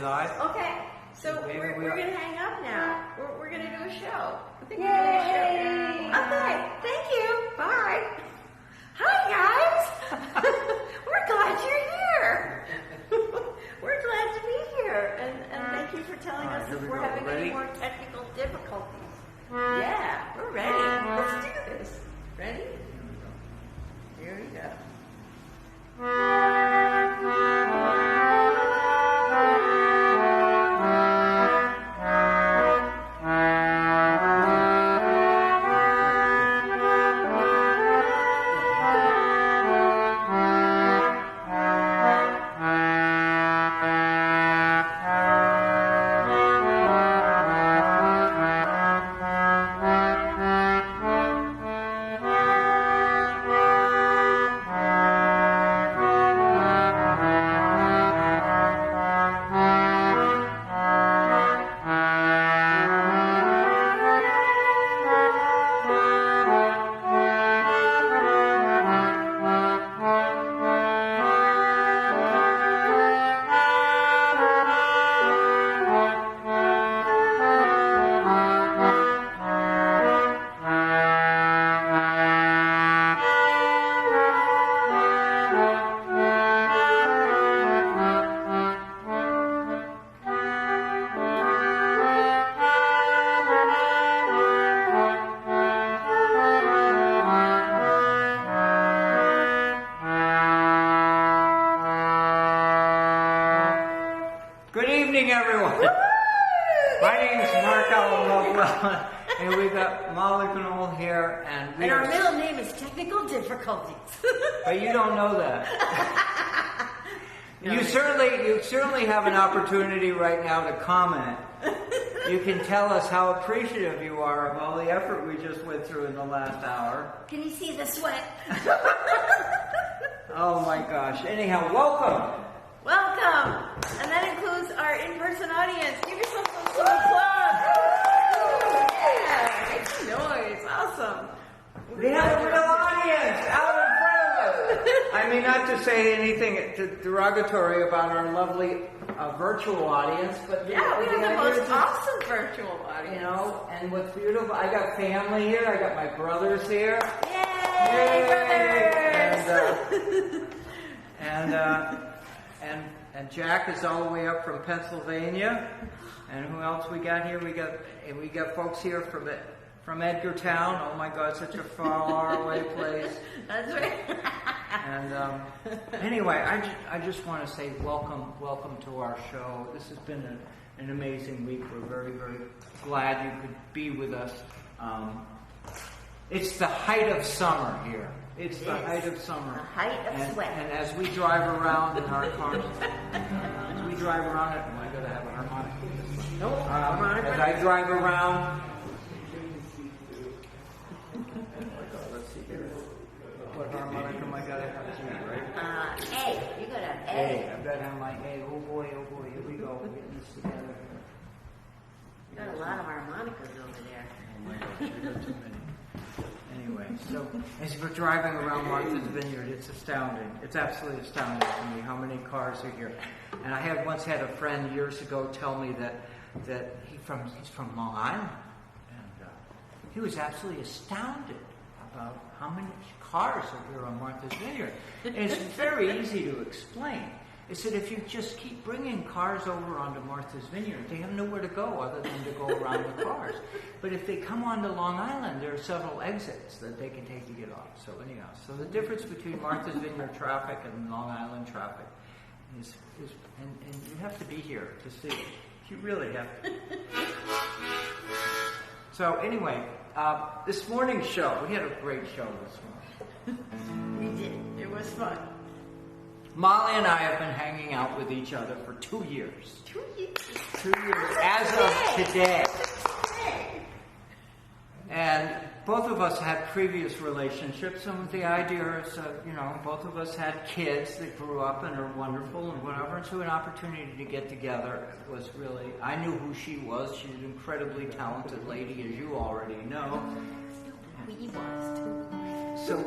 live. Okay, so we're going to hang up now. We're going to do a show. I think we're doing a show. Okay, thank you. Bye. Hi, guys. We're glad you're here. We're glad to be here. And thank you for telling us if we're having any more technical difficulties. Yeah, we're ready. Let's do this. Ready? Here we go. Lovewell, and we've got Molly Conole here, and our middle name is Technical Difficulties. But you don't know that. No. You certainly have an opportunity right now to comment. You can tell us how appreciative you are of all the effort we just went through in the last hour. Can you see the sweat? Oh my gosh. Anyhow, welcome. Welcome. And that includes our in-person audience. Give yourself some applause. Yeah, make some noise. Awesome. We have a real audience out in front of us. I mean, not to say anything derogatory about our lovely virtual audience, but yeah, we have the most awesome virtual audience. You know, and what's beautiful, I got family here. I got my brothers here. Yay, brothers! And Jack is all the way up from Pennsylvania. And who else we got here? We got folks here from Edgartown. Oh my God, such a far away place. That's right. And anyway, I just want to say welcome to our show. This has been an amazing week. We're very, very glad you could be with us. It's the height of summer here. It's the height of summer. The height of sweat. And as we drive around in our cars, as we drive around, am I going to have a harmonica? Nope. As I drive around, let's see here. What harmonica am I going to have? G, right? A. You got to have A. I've got to have my A. Oh boy, here we go. We're getting this together. You got a lot of harmonicas over there. Oh my gosh, I got too many. Anyway, so as we're driving around Martha's Vineyard, it's astounding. It's absolutely astounding to me how many cars are here. And I once had a friend years ago tell me that he's from Long Island, and he was absolutely astounded about how many cars are here on Martha's Vineyard. And it's very easy to explain. It's that if you just keep bringing cars over onto Martha's Vineyard, they have nowhere to go other than to go around the cars. But if they come onto Long Island, there are several exits that they can take to get off. So anyhow, so the difference between Martha's Vineyard traffic and Long Island traffic is and you have to be here to see it. You really have to. So anyway, this morning's show, we had a great show this morning. We did. It was fun. Molly and I have been hanging out with each other for 2 years. 2 years? 2 years, as of today. And both of us had previous relationships, and the idea is, both of us had kids that grew up and are wonderful and whatever, and so an opportunity to get together was really, I knew who she was. She's an incredibly talented lady, as you already know. We was too. So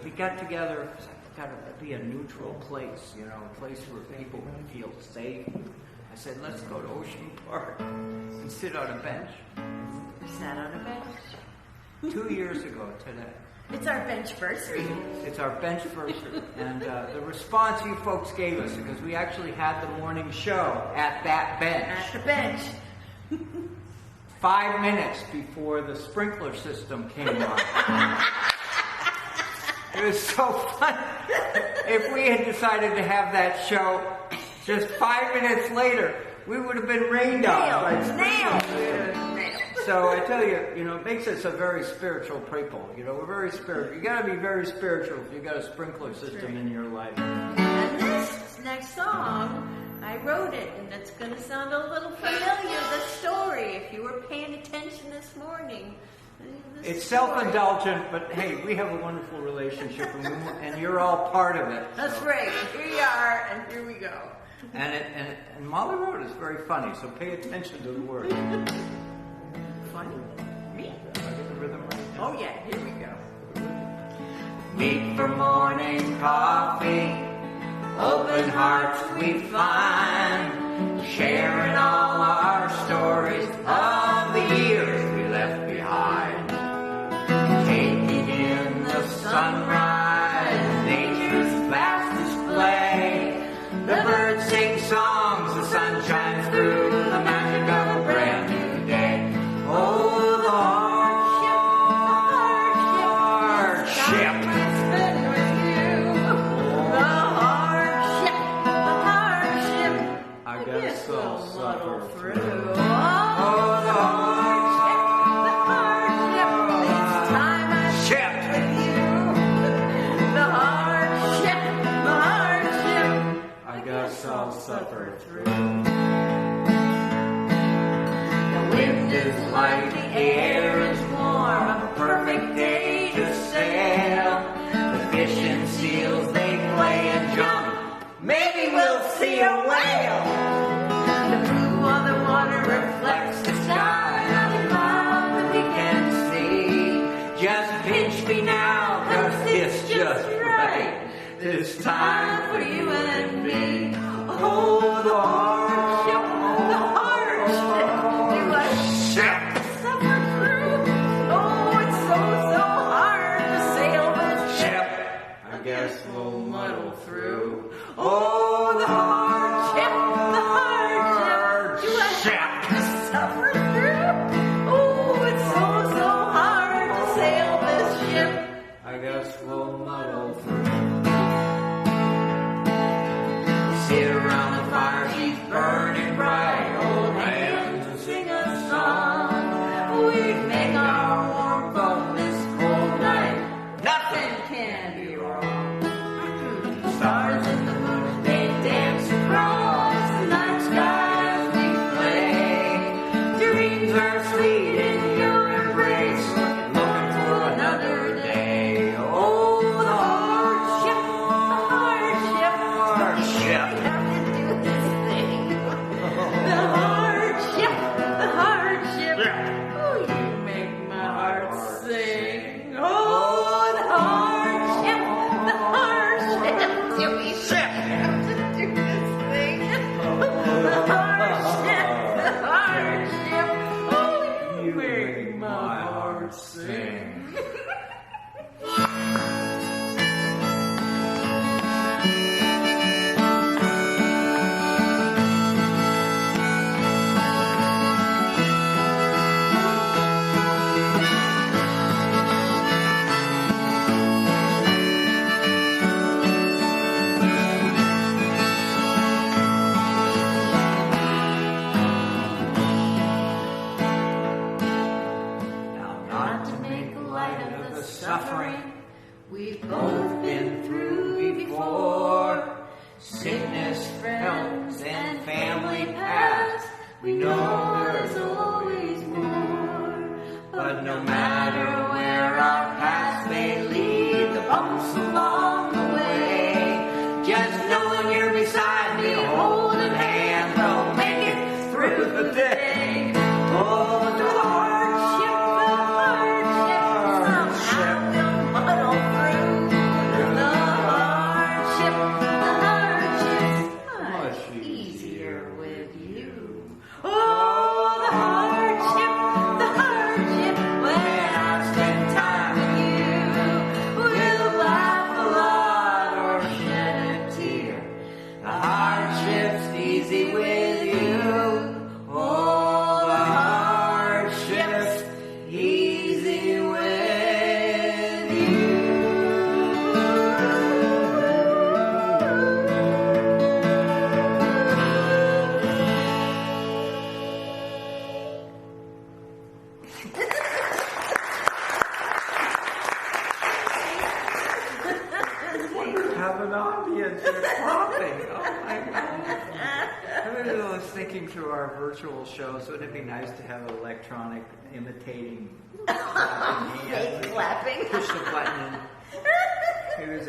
we got together got to be a neutral place, you know, a place where people feel safe. I said, let's go to Ocean Park and sit on a bench. We sat on a bench. 2 years ago today. It's our benchversary. It's our benchversary. And the response you folks gave us, because we actually had the morning show at that bench. At the bench. 5 minutes before the sprinkler system came on. It was so fun. If we had decided to have that show just 5 minutes later, we would have been rained on. Nailed. So I tell you, you know, it makes us a very spiritual people. You know, we're very spiritual. You got to be very spiritual if you got a sprinkler system in your life. And this next song, I wrote it, and it's going to sound a little familiar, the story, if you were paying attention this morning. It's self-indulgent, but hey, we have a wonderful relationship, and you're all part of it. That's so. right. Here you are, and here we go. And Molly wrote is very funny, so pay attention to the words. Funny? Me? Did I get the rhythm right? Oh yeah, here we go. Meet for morning coffee, open hearts we find, sharing all our stories of the years we left behind. Taking in the sunrise, nature's vast display. The birds sing songs, the sun shines through, the magic of a brand new day. Oh, the hardship. I guess I'll suffer through. Oh, the I'll suffer through. The wind is light, the air is warm, a perfect day to sail. The fish and seals, they play and jump. Maybe we'll see a whale. The blue on the water reflects the sky, not a cloud that we can see. Just pinch me now, 'cause it's just right. This time for you and me. Oh, the hardship, do I suffer through? Oh, it's so hard to sail this ship. I guess we'll muddle through. Oh, the hardship, do I suffer through? Oh, it's so hard to sail this ship. I guess we'll muddle through. Sit around the fire, she's burning bright. Hold hands and sing a song. We make our warmth on this cold night. Nothing can be wrong. The stars and the moon, they dance across the night sky as we play. Dreams are sweet in your embrace, looking for another day. Oh, the hardship. We have to do this thing. The hardship. Oh, you make my heart sing. Oh, the hardship. Do we have to do this thing? The hardship. Oh, you make my heart sing. Suffering we've both been through before. Sickness, health, and family past. We know there's always more. But no matter where our paths may lead, the bumps along the way, just knowing you're beside me, holding hands, we'll make it through the day. Oh, the hardship, somehow we'll muddle through. The hardship, easy with you. All the hardships, easy with you. Have an audience, you're clapping. Oh my God. I was thinking through our virtual shows, wouldn't it be nice to have an electronic imitating clapping hand? Clapping. Push the button and it was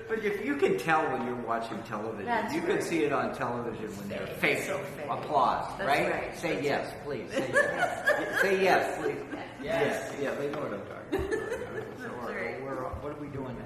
but if you can tell when you're watching television, you can see it on television when they're facial applause, right? Say yes, please. Say yes. Say yes, please. Yes. Yeah, they know what I'm talking about. What are we doing?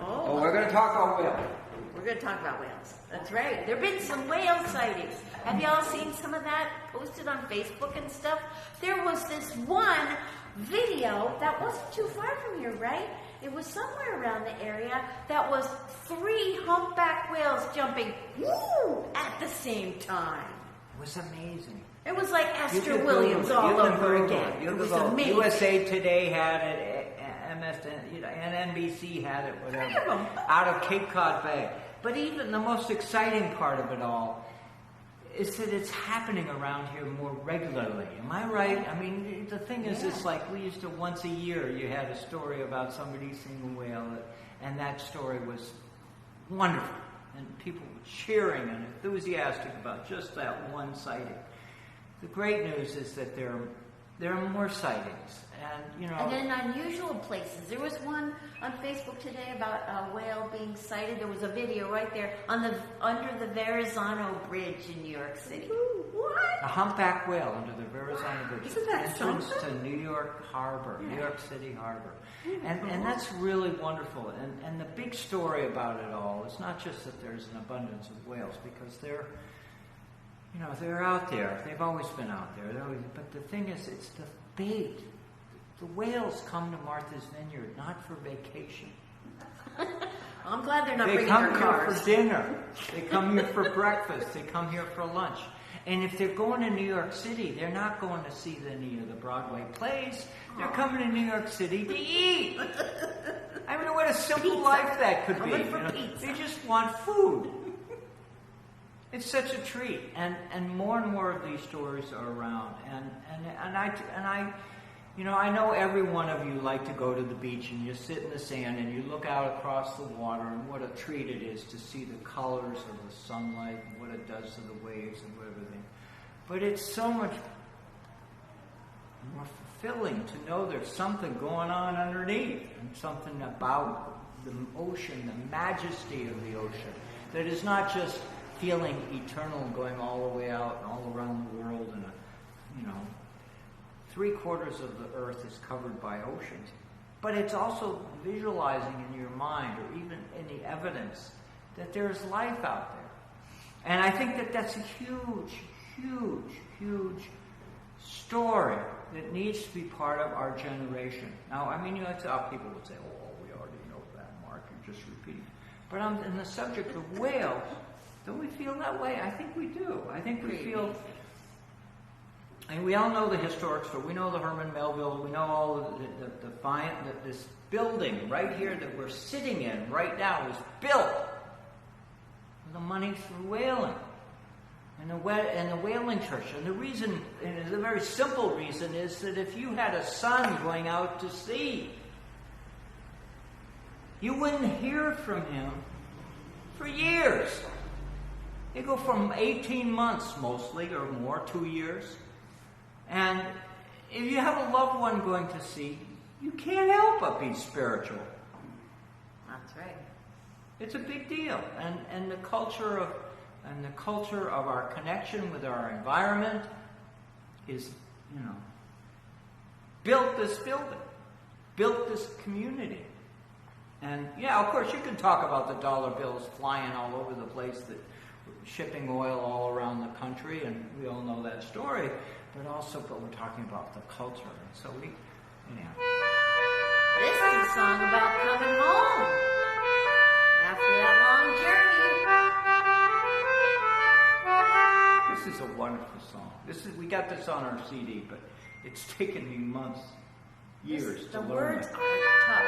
We're going to talk about whales. We're going to talk about whales. That's right. There have been some whale sightings. Have y'all seen some of that posted on Facebook and stuff? There was this one video that wasn't too far from here, right? It was somewhere around the area that was 3 humpback whales jumping woo, at the same time. It was amazing. It was like Esther Williams all over again. It was amazing. USA Today had it, MSN, and NBC had it, whatever. 3 of them. Out of Cape Cod Bay. But even the most exciting part of it all is that it's happening around here more regularly. Am I right? I mean, the thing is, it's like we used to once a year, you had a story about somebody seeing a whale, and that story was wonderful. And people were cheering and enthusiastic about just that one sighting. The great news is that there are more sightings, and in unusual places. There was one on Facebook today about a whale being sighted. There was a video right there under the Verrazano Bridge in New York City. Ooh, what? A humpback whale under the Verrazano Bridge. Isn't that entrance to New York Harbor, New York City Harbor, and that's really wonderful. And the big story about it all is not just that there's an abundance of whales, because they're out there. They've always been out there. But the thing is, it's the bait. The whales come to Martha's Vineyard not for vacation. I'm glad they're not bringing their cars. They come here for dinner. They come here for breakfast. They come here for lunch. And if they're going to New York City, they're not going to see any of the Broadway plays. They're coming to New York City to eat. I mean, what a simple life that could be. They just want food. It's such a treat, and more of these stories are around, and I know every one of you like to go to the beach and you sit in the sand and you look out across the water, and what a treat it is to see the colors of the sunlight and what it does to the waves and everything. But it's so much more fulfilling to know there's something going on underneath, and something about the ocean, the majesty of the ocean, that is not just feeling eternal and going all the way out and all around the world, and 3/4 of the earth is covered by oceans. But it's also visualizing in your mind, or even in the evidence, that there's life out there. And I think that that's a huge, huge, huge story that needs to be part of our generation. Now, I mean, people would say, oh, we already know that, Mark, you're just repeating. But on the subject of whales, don't we feel that way? I think we do. I think we feel... And we all know the historic story. We know the Herman Melville. We know all of this building right here that we're sitting in right now was built with the money through whaling. And the whaling church. And the reason, and the very simple reason, is that if you had a son going out to sea, you wouldn't hear from him for years. They go from 18 months mostly, or more, 2 years. And if you have a loved one going to sea, you can't help but be spiritual. That's right. It's a big deal. And the culture of our connection with our environment is, built this building, built this community. And yeah, of course, you can talk about the dollar bills flying all over the place, that shipping oil all around the country, and we all know that story. But we're talking about the culture. And so this is a song about coming home after that long journey. wonderful song. We got this on our CD, but it's taken me months, years to the learn words it. are tough.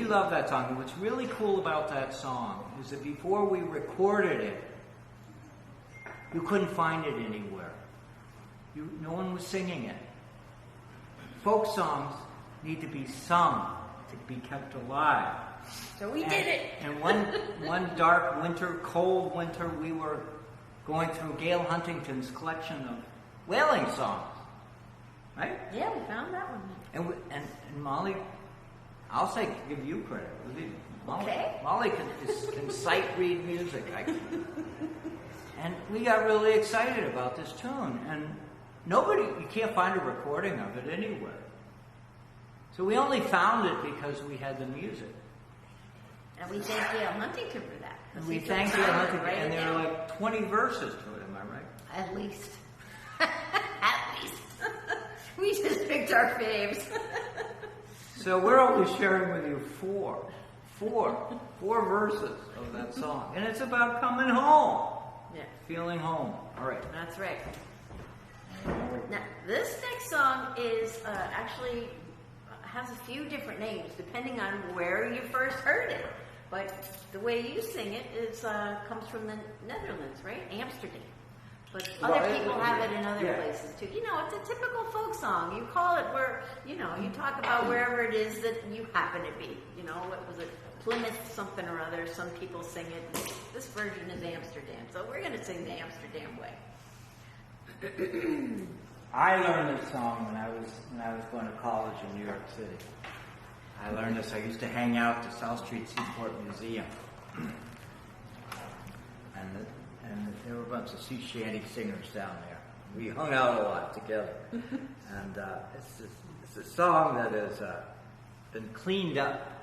Love that song. And what's really cool about that song is that before we recorded it, you couldn't find it anywhere. No one was singing it. Folk songs need to be sung to be kept alive. So we did it. And one dark winter, cold winter, we were going through Gail Huntington's collection of whaling songs, right? Yeah, we found that one. And Molly, I'll give you credit. Molly can sight read music. And we got really excited about this tune. And you can't find a recording of it anywhere. So we only found it because we had the music. And we thank Gail Huntington for that. And we thank Gail Huntington. And there are like 20 verses to it, am I right? At least. At least. We just picked our faves. So we're only sharing with you four verses of that song. And it's about coming home. Yeah. Feeling home. All right. That's right. Now, this next song is actually has a few different names depending on where you first heard it. But the way you sing it comes from the Netherlands, right? Amsterdam. But other people have it in other places too. You know, it's a typical folk song. You call it where, you talk about wherever it is that you happen to be. You know, what was it? Plymouth something or other. Some people sing it. This version is Amsterdam. So we're going to sing the Amsterdam way. I learned this song when I was going to college in New York City. I learned this. I used to hang out at the South Street Seaport Museum. And there were a bunch of sea shanty singers down there. We hung out a lot together. And it's a song that has been cleaned up.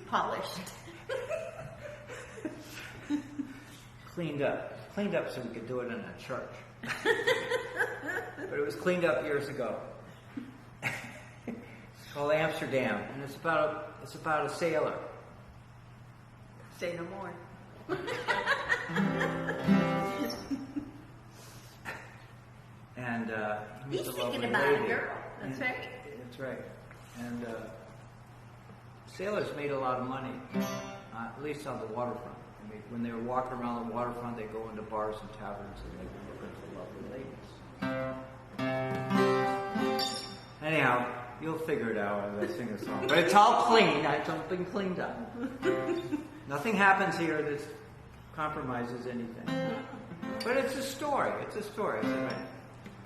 Polished. Cleaned up so we could do it in a church. But it was cleaned up years ago. It's called Amsterdam, and it's about a sailor. Say no more. And he meets He's a lovely thinking about lady. a girl. That's And- right. That's right. And sailors made a lot of money, at least on the waterfront. I mean, when they were walking around the waterfront, they'd go into bars and taverns and they would look at the lovely ladies. Anyhow, you'll figure it out as I sing a song. But it's all clean. It's all been cleaned up. Nothing happens here that compromises anything. But it's a story. It's a story, isn't it?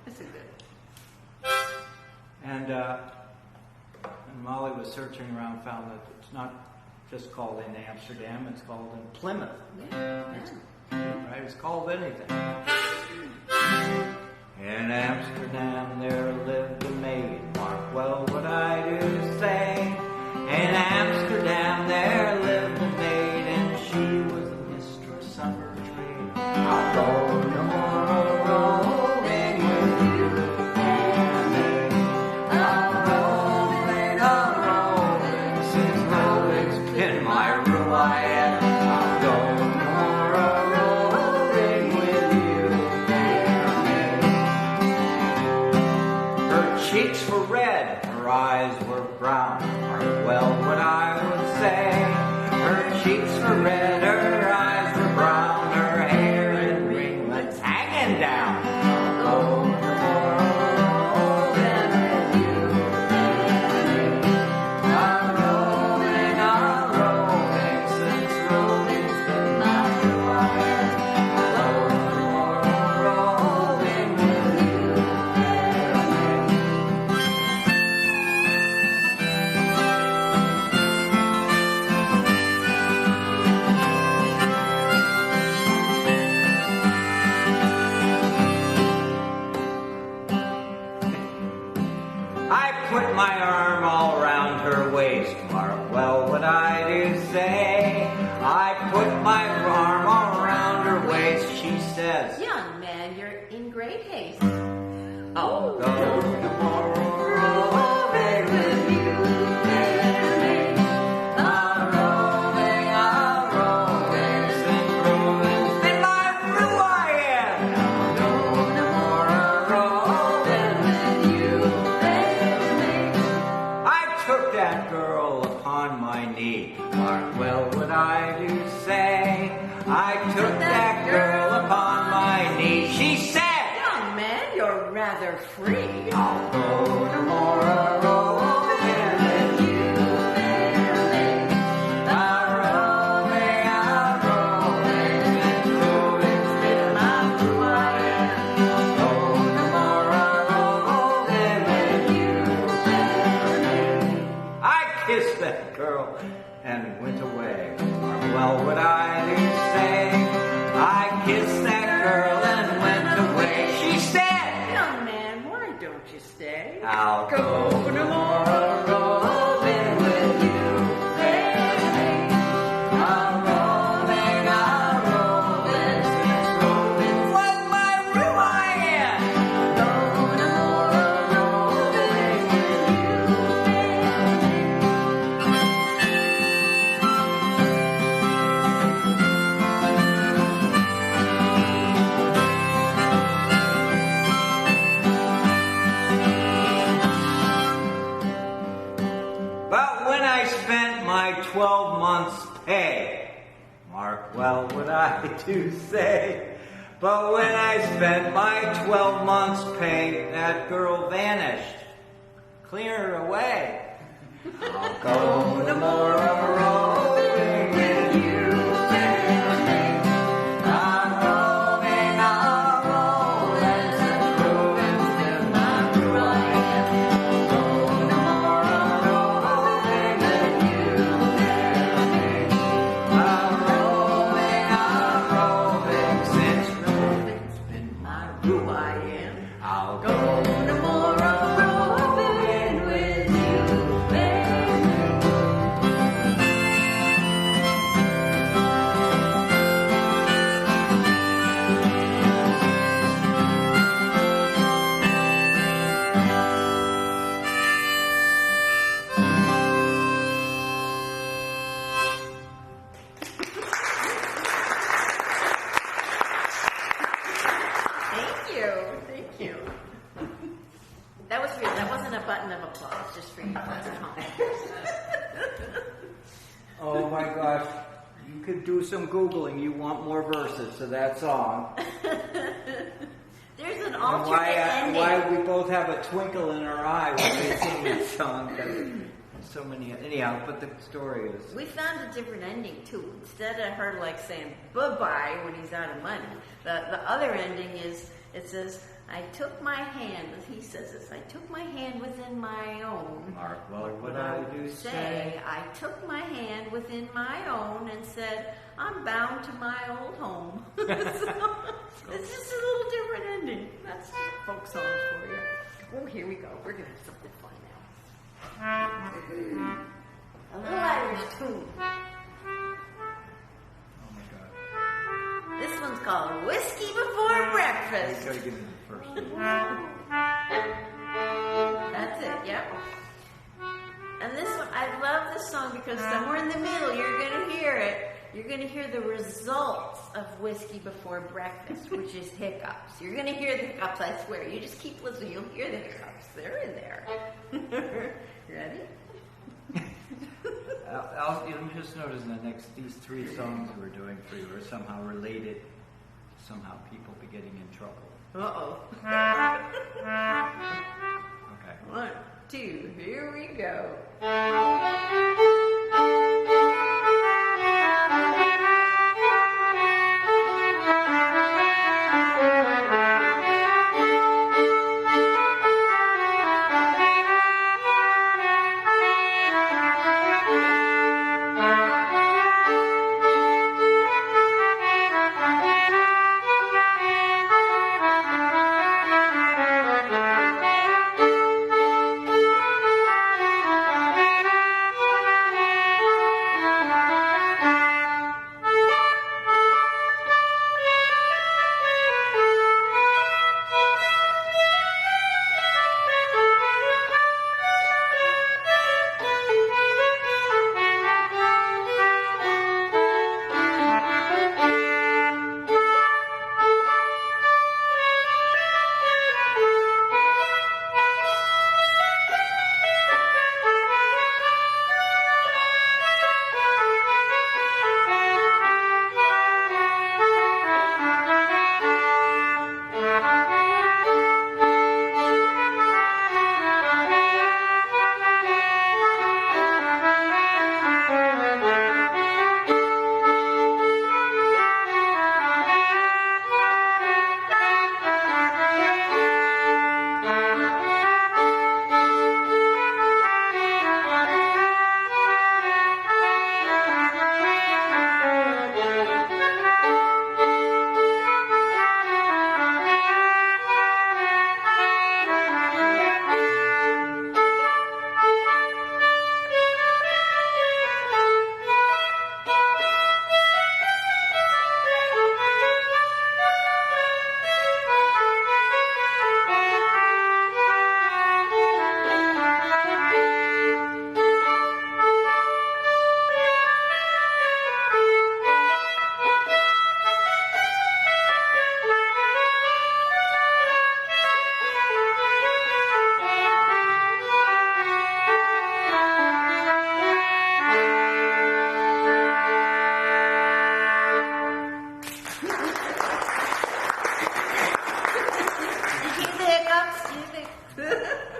This is good. And Molly was searching around, found that it's not just called in Amsterdam, it's called in Plymouth. Yeah. Right? It's called anything. In Amsterdam there lived a maid, mark well what I do say. In Amsterdam there lived a maid, and she was the mistress of her trade. I'll go no more rolling with you, a-rolling, since rolling's been my ruin. I'll go no more a-rolling with you, her cheeks were red, her eyes were brown. Well, what I would say, her cheeks were red, her eyes were brown, her hair in ringlets hanging down. Oh, rolling, since rolling's been my ruin. Rolling with you. I put my arm all round her waist, mark well what I do say. I put my arm all round her waist, she says, Young man, you're in great haste. I'll go tomorrow rolling with you. I'll rolling, since rolling's been my ruin. I'll go tomorrow rolling with you. I took that girl upon my knee, mark well what I do say. I took that girl upon my knee, she said, Young man, you're rather free. I'll go tomorrow rolling with you. A-rolling, since rolling's been my ruin. I'll go tomorrow rolling with you. I kissed that girl and went away. Well, what I do say, I kissed that girl and went away. She said, Young man, why don't you stay? I'll go tomorrow rolling with you, baby. A-rolling, since rolling was my ruin. Go tomorrow rolling with you, But when I spent my 12 months' pay, mark well what I do say. But when I spent my 12 months' pay, that girl vanished, clear away. I'll go tomorrow rolling with you, baby. A-rolling, since rolling's been my ruin. I'll go tomorrow rolling with you, baby. A-rolling, since rolling's been my ruin. I'll go tomorrow rolling with you, baby. you. Thank you. That was real. That wasn't a button of applause, just for you guys at home. Oh my gosh. You could do some Googling. You want more verses to that song. There's an And alternate ending. why we both have a twinkle in our eye when we sing that song. 'Cause so many. Anyhow, but the story is. We found a different ending too. Instead of her like saying bye-bye when he's out of money, the other ending is, it says, I took my hand, he says this, I took my hand within my own. Mark, well, what I do say. I took my hand within my own and said, I'm bound to my old home. So, it's just a little different ending. That's folk songs for you. Oh, here we go. We're going to have something fun now. A little Irish tune. Oh my God. This one's called Whiskey Before You Breakfast. gotta give me the first one. That's it, yep. And this one, I love this song because somewhere in the middle, you're going to hear it. You're going to hear the results of whiskey before breakfast, which is hiccups. You're going to hear the hiccups, I swear. You just keep listening, you'll hear the hiccups. They're in there. Ready? You'll just notice in the next, these three songs that we're doing for you are somehow related. Somehow people be getting in trouble. Uh-oh. Okay. 1, 2, here we go.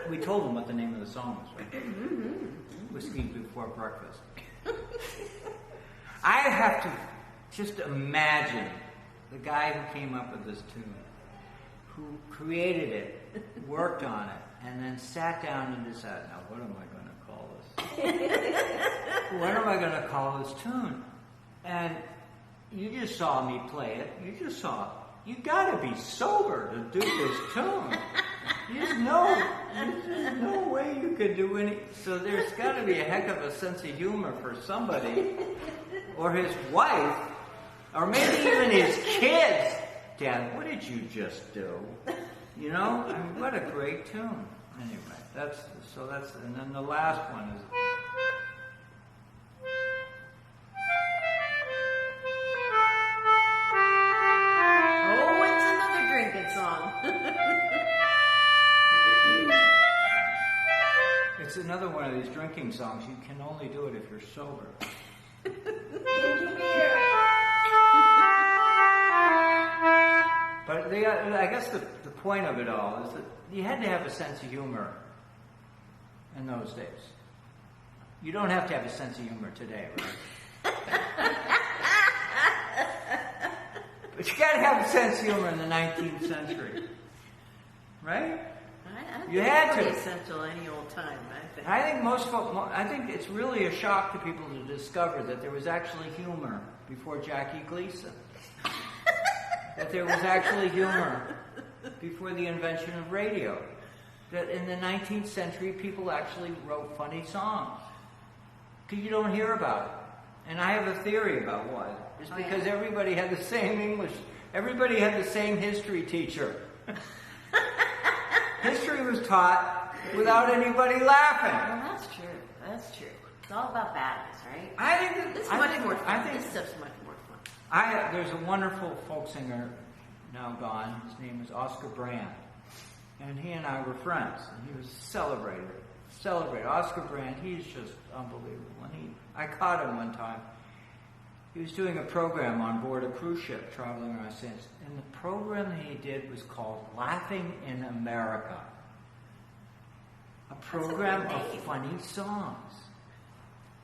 We told them what the name of the song was, right? Whiskey Before Breakfast. I have to just imagine the guy who came up with this tune, who created it, worked on it, and then sat down and decided, now what am I going to call this? What am I going to call this tune? And you just saw me play it. You got to be sober to do this tune. There's no way you could do any. So there's got to be a heck of a sense of humor for somebody, or his wife, or maybe even his kids. Dad, what did you just do? You know, I mean, what a great tune. Anyway, and then the last one is. Oh, it's another drinking song. It's another one of these drinking songs. You can only do it if you're sober. But I guess the point of it all is that you had to have a sense of humor in those days. You don't have to have a sense of humor today, right? But you got to have a sense of humor in the 19th century, right? You had to. It's essential any old time, I think. I think most folk. I think it's really a shock to people to discover that there was actually humor before Jackie Gleason. That there was actually humor before the invention of radio. That in the 19th century, people actually wrote funny songs. Because you don't hear about it. And I have a theory about why. It's because everybody had the same English. Everybody had the same history teacher. History was taught without anybody laughing. Well, that's true. That's true. It's all about battles, right? I think that, This is much more fun. This stuff's much more fun. There's a wonderful folk singer now gone. His name is Oscar Brand. And he and I were friends. And he was celebrated. Oscar Brand, he's just unbelievable. And I caught him one time. He was doing a program on board a cruise ship traveling around Saints. And the program that he did was called Laughing in America. A program of funny songs.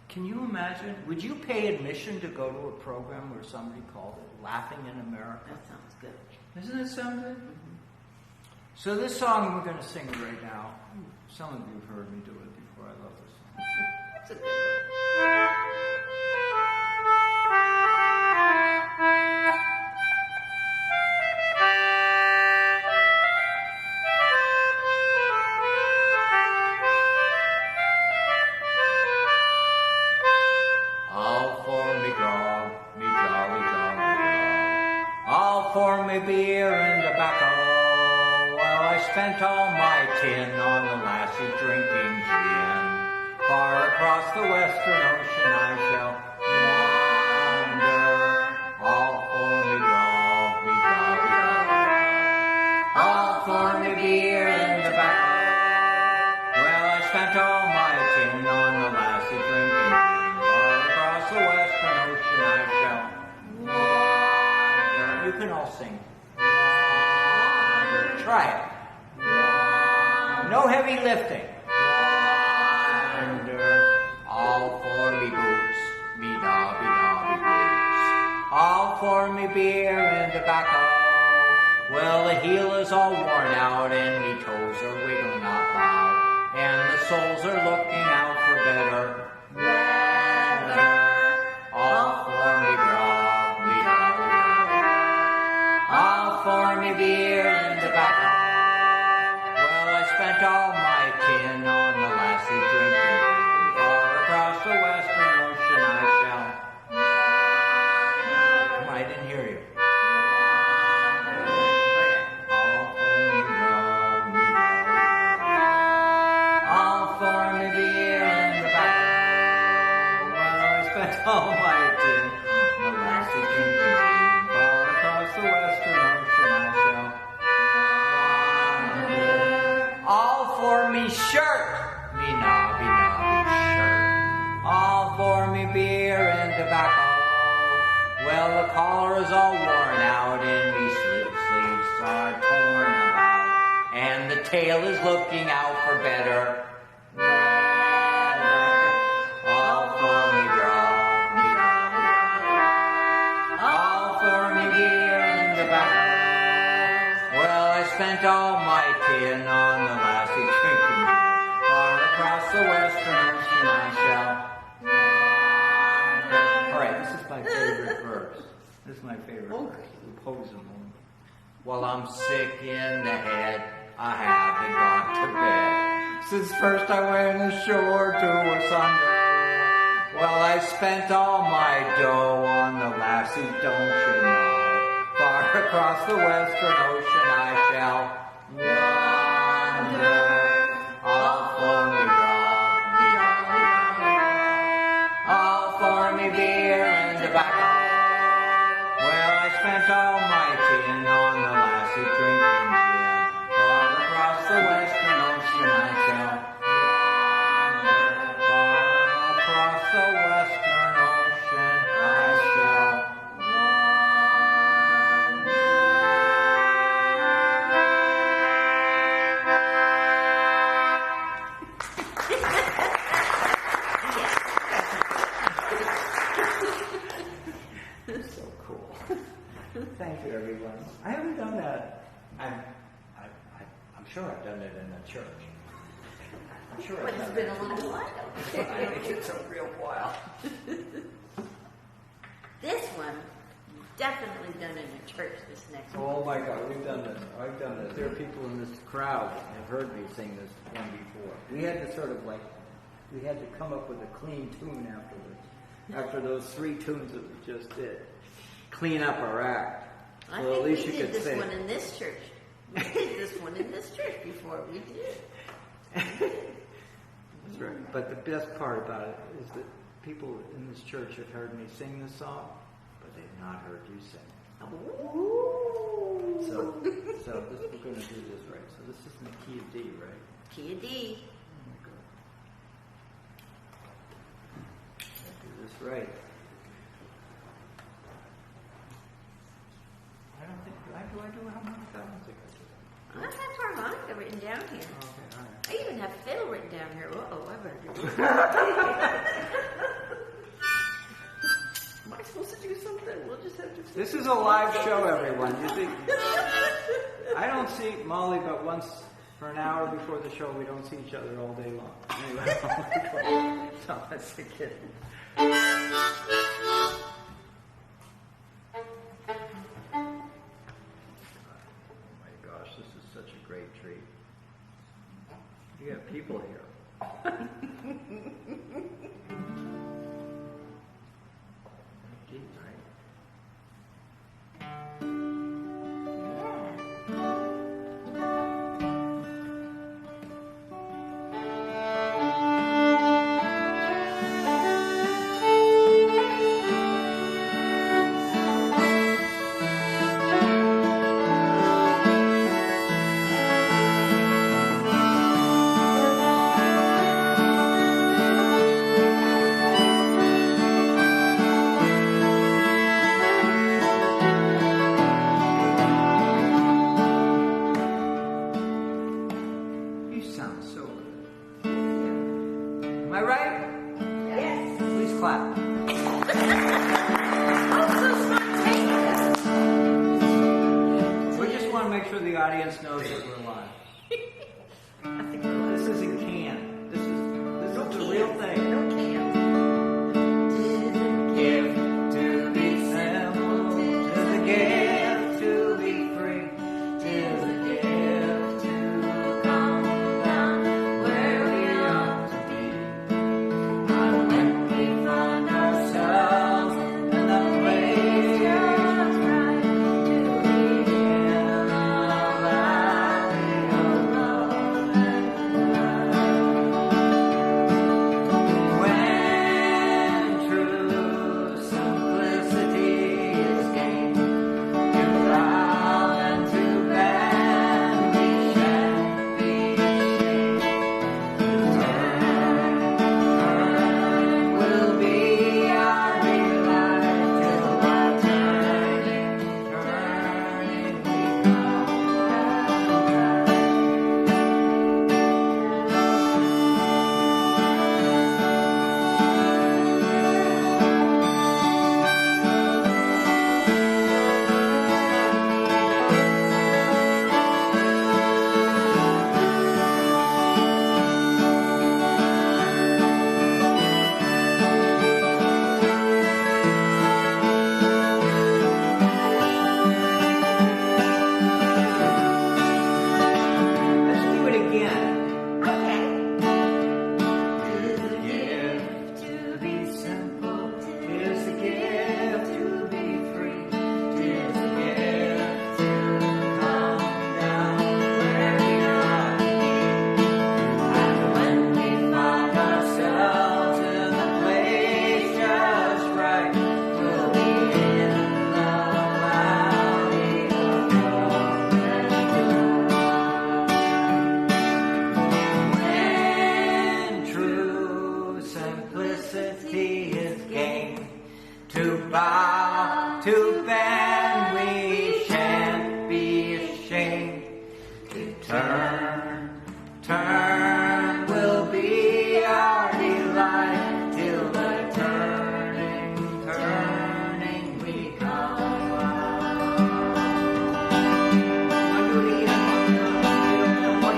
Can you imagine? Would you pay admission to go to a program where somebody called it Laughing in America? That sounds good. Doesn't it sound good? Mm-hmm. So this song, we're going to sing it right now. Some of you have heard me do it before. I love this song. That's a good one. All for me grog, me jolly jolly grog. All for me beer and tobacco. Well, I spent all my tin on the lassie drinking gin. Far across the western ocean I shall wander. All for me grog, me jolly jolly grog. All for me beer and tobacco. Well, I spent all my tin on the lassie drinking gin. Far across the western ocean I shall wander. You can all sing. Wander. Try it. No heavy lifting. Wander. All for me boots, me dobby dobby boots. All for me beer and tobacco. Well, the heel is all worn out and me toes are wiggling out loud. And the soles are looking out for better weather. All for me grog, me dobby dobby. All for me beer and tobacco. Spent all my tin on the lassie drinking. Far across the western ocean I shall. I didn't hear you. All for me grog, me grog. All for me beer and tobacco. Well, I spent all my tin on the lassie drinking. Far across the western ocean I shall. All for me shirt, me nobby nobby shirt. All for me beer and tobacco. Well, the collar is all worn out and me sleeves are torn about. And the tail is looking out for better weather. All for me grog, me nobby nobby. All for me beer and tobacco. Well, I spent all my tin on the lassie drinking gin. Far across the western ocean I shall wander. All right, this is my favorite verse. This is my favorite verse. The posing one. While I'm sick in the head, I haven't gone to bed. Since first I went ashore to asunder. Well, I spent all my dough on the lassie, don't you know? Far across the western ocean I shall wander. All for me grog, me jolly jolly. All for me beer and tobacco. Well, I spent all my tin on the lassie drinking gin. sure I've done it in the church. I'm sure But I've it's done been it. a little while. I think it's a real while. This one, you've definitely done in a church. This next one. Oh my God, we've done this. I've done this. There are people in this crowd that have heard me sing this one before. We had to we had to come up with a clean tune afterwards. After those 3 tunes that we just did. Clean up our act. I So think at least we you did could this sing. one in this church. We did this one in this church before. We did. That's right. But the best part about it is that people in this church have heard me sing this song, but they've not heard you sing. Ooh. So we're going to do this right. So this is in the key of D, right? Key of D. Do this right. I don't think do I do harmonica? I don't think I do. I have harmonica written down here. Okay, all right. I even have fiddle written down here. Uh-oh, I better do this. Am I supposed to do something? We'll just have to... This is a live show, everyone. You think I don't see Molly but once for an hour before the show. We don't see each other all day long. Anyway, so that's a kid. Oh my gosh, this is such a great treat. You got people here. Deep, right? You sound so good. Am I right? Yes. Please clap. Oh, so spontaneous. We just want to make sure the audience knows that we're live. I think we'll This isn't canned. This is the real thing. No cans. Gift to be simple, 'tis a gift to be free, 'tis a gift to come down where we ought to be. And when we find ourselves in the place just right, to be in the valley of love and light. When true simplicity is gained, to love and to bend we shan't be ashamed. Turn will be our delight till by turning we come Let's do it again. Okay. Tis a gift to be simple, tis a gift to be free, tis a gift to come down where we ought to be. And when we find ourselves in the place just right, we'll be in the valley of love and when true simplicity is gained, to bow, to bend, we shan't be ashamed. To turn will be our delight till by turning we come. One, two, three,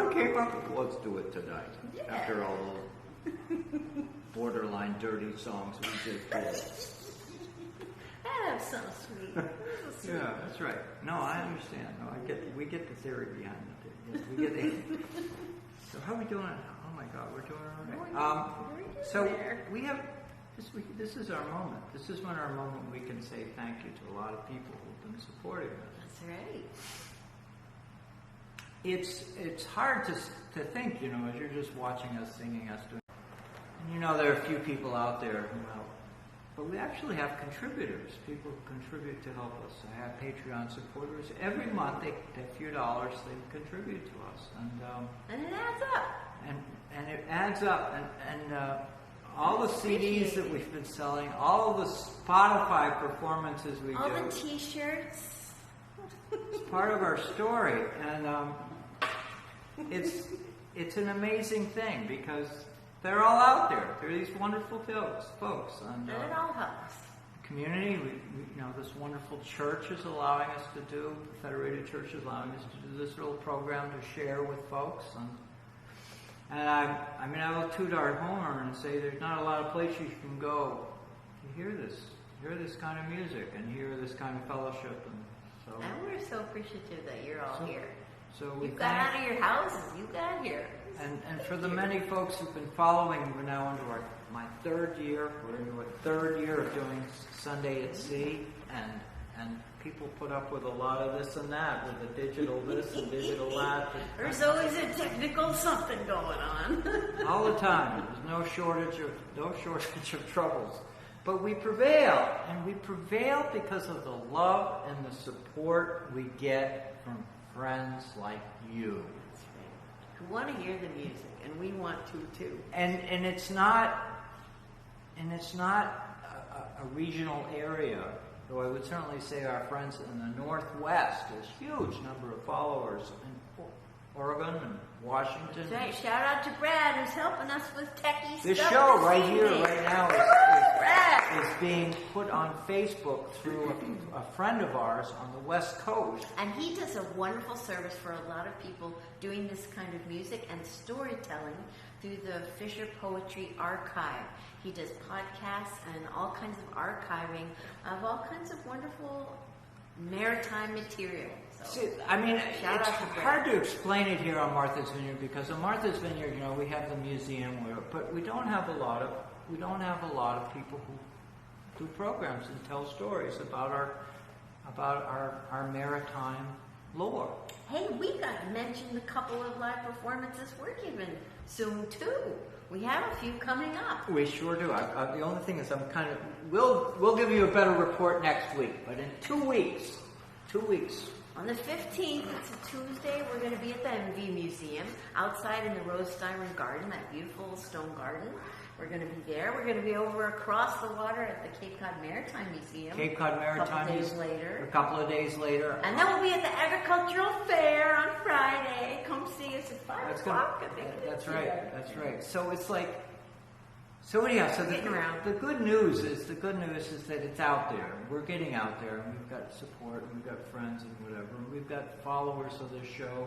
one came up with, let's do it tonight. Yeah. After all those borderline dirty songs we just did. That's so sweet. That's so sweet. Yeah, that's right. No, I understand. No, we get the theory behind it. Yes, we get it. So how are we doing? Oh my God, we're doing all right. So we have this is our moment. This is when our moment we can say thank you to a lot of people who've been supporting us. That's right. It's hard to think, you know, as you're just watching us singing, us doing. And you know, there are a few people out there who help, but we actually have contributors. People who contribute to help us. I have Patreon supporters. Every month, they a few dollars they contribute to us, And it adds up. And it adds up, and all the CDs that we've been selling, all the Spotify performances we all do. the T-shirts. It's part of our story, and it's an amazing thing because they're all out there. They're these wonderful folks, and And it all helps. community. We you know, this wonderful church is allowing us to do. The Federated Church is allowing us to do this little program to share with folks, and I mean, I will toot our horn and say there's not a lot of places you can go to hear this kind of music and hear this kind of fellowship, and so. And we're so appreciative that you're all here. So we You got out of your houses. You got here. And for the many folks who've been following, we're now into my third year. We're into a third year of doing Sunday at Sea, and people put up with a lot of this and that, with the digital this and digital that. There's always a technical something going on. All the time. There's no shortage of troubles. But we prevail, and we prevail because of the love and the support we get from friends like you. That's right. Who want to hear the music, and we want to too. And it's not a regional area, though I would certainly say our friends in the Northwest, there's a huge number of followers in Oregon and Washington. That's right. Shout out to Brad, who's helping us with techie This stuff. show this right evening. here, right now, Brad. is being put on Facebook through a friend of ours on the West Coast. And he does a wonderful service for a lot of people doing this kind of music and storytelling through the Fisher Poetry Archive. He does podcasts and all kinds of archiving of all kinds of wonderful maritime material. So, See, I mean, shout it's out to Brad. hard to explain it here on Martha's Vineyard because on Martha's Vineyard, you know, we have the museum, but we don't have a lot of people who do programs and tell stories about our maritime lore. Hey, we got to mention a couple of live performances we're giving soon too. We have a few coming up. We sure do. The only thing is, we'll give you a better report next week, but in 2 weeks. On the 15th, it's a Tuesday, we're going to be at the MV Museum, outside in the Rose Styron Garden, that beautiful stone garden. We're going to be there. We're going to be over across the water at the Cape Cod Maritime Museum. Cape Cod Maritime a couple of days later. And then we'll be at the Agricultural Fair on Friday. Come see us at 5 o'clock. I think it is. That's right. So it's like, the good news is that it's out there. We're getting out there, and we've got support, and we've got friends, and whatever. And we've got followers of the show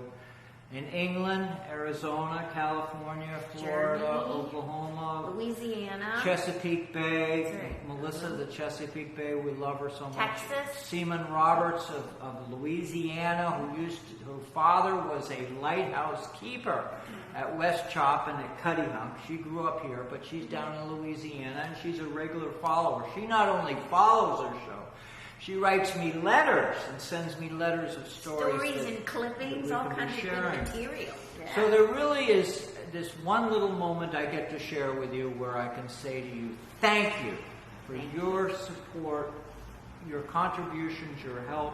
in England, Arizona, California, Florida, Germany, Oklahoma, Louisiana, Chesapeake Bay. Right. Melissa, the Chesapeake Bay, we love her so much. Texas. Seaman Roberts of Louisiana, her father was a lighthouse keeper at West Chop and at Cuttyhunk. She grew up here, but she's down in Louisiana, and she's a regular follower. She not only follows our show, she writes me letters and sends me letters of stories and clippings, all kinds of good material. Yeah. So there really is this one little moment I get to share with you where I can say to you, thank you for your support, your contributions, your help.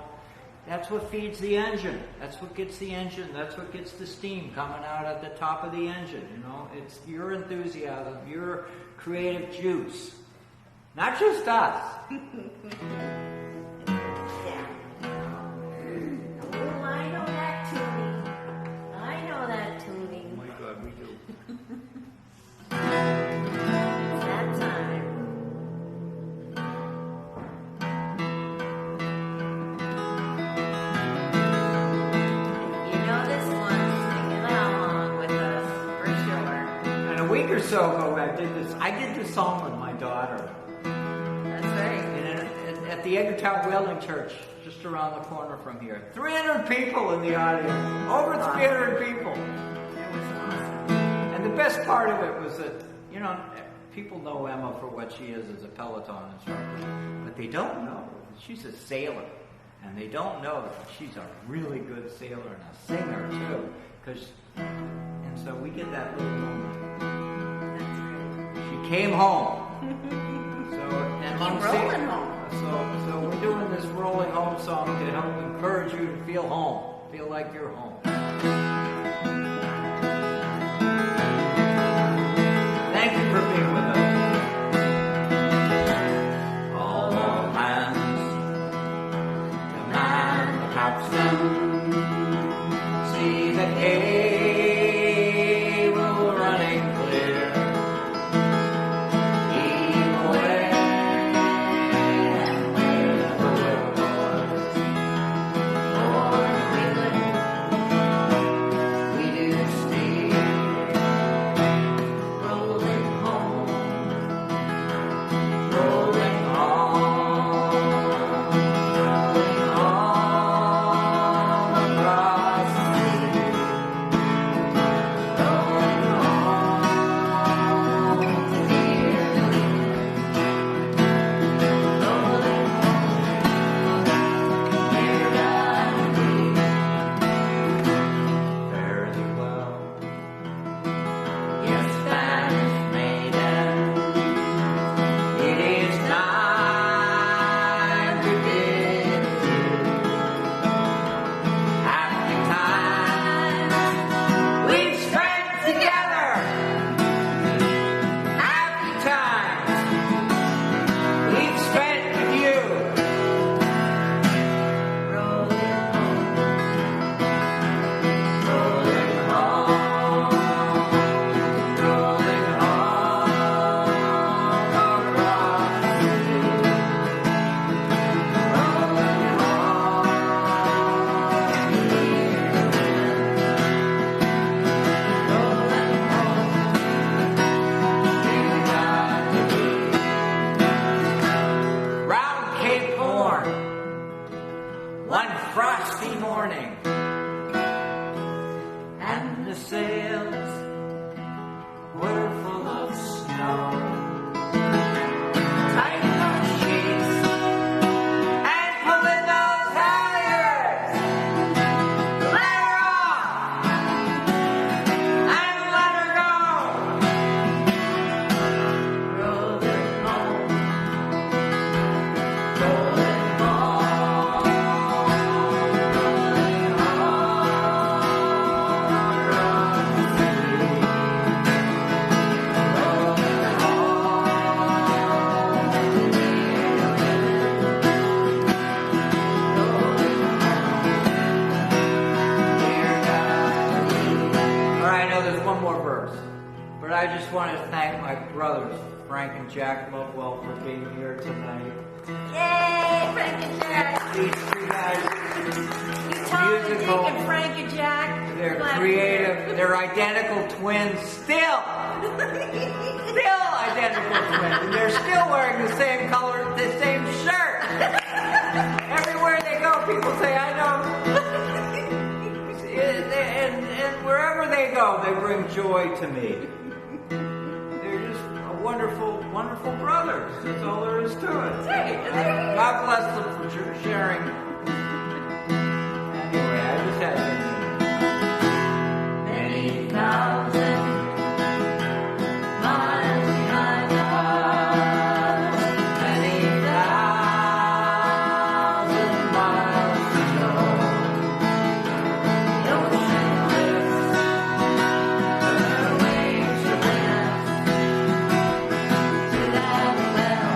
That's what feeds the engine. That's what gets the engine. That's what gets the steam coming out at the top of the engine. You know, it's your enthusiasm, your creative juice, not just us. I know that tuning. I know that tuning. Oh my God, we do. It's that time. If you know this one, sing it along. so ago, I did this song with my daughter. That's right. And at the Edgartown Whaling Church, just around the corner from here. 300 people in the audience. Over 300 people. That was awesome. And the best part of it was that, you know, people know Emma for what she is as a Peloton instructor. But they don't know that she's a sailor. And they don't know that she's a really good sailor and a singer, too. And so we get that little moment. That's right. She came home. Came rolling home. So we're doing this rolling home song to help encourage you to feel home. Feel like you're home. Thank you for being with us. All hands, the man, the captain, see the cable running clear. Keep away and where the boys, for we do steer, rolling home, rolling on, across the sea, rolling on to here, rolling home, here I be. Fare thee well, your Spanish maiden. It is time to bid adieu. Happy times we've spent together. Happy times we've spent with you. Rolling home, rolling home, rolling home, across the sea. Rolling home, rolling home, round Cape Horn, one frosty morning, and the sails were full of snow. Tighten those sheets and pull in those halyards. Let her off and let her go. Rolling home, rolling home, rolling home, across the sea. Rolling All right, I know there's one more verse, but I just want to thank my brothers, Frank and Jack Lovewell, for being here tonight. Yay, Frank and Jack. These two guys, You totally musical, taking Frank and Jack. they're Glad- creative, they're identical twins, still identical twins, and they're still wearing the same color, the same shirt. Everywhere they go, people say, I know. And wherever they go, they bring joy to me. They're just wonderful, wonderful brothers. That's all there is to it. God bless them for sharing. Anyway, I just had to. Many thousand miles behind the bars, many thousand miles to go. The ocean lifts her waves to bring us to that well.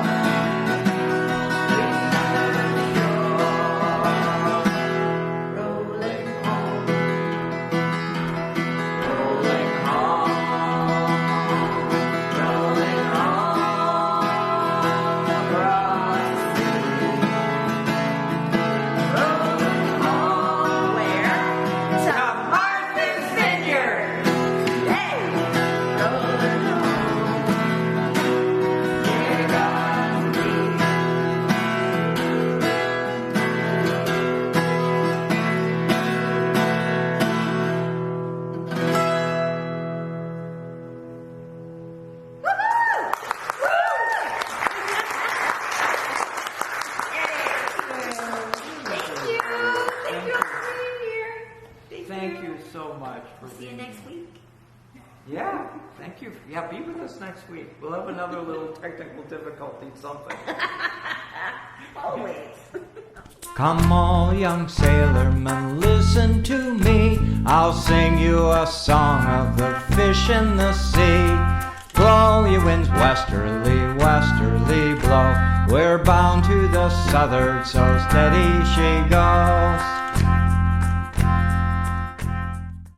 We never shore. so much for See you being next week. Yeah, thank you. Yeah, be with us next week. We'll have another little technical difficulty, something. Always. Come all young sailormen, listen to me. I'll sing you a song of the fish in the sea. Blow, ye winds, westerly, westerly blow. We're bound to the southward, so steady she goes.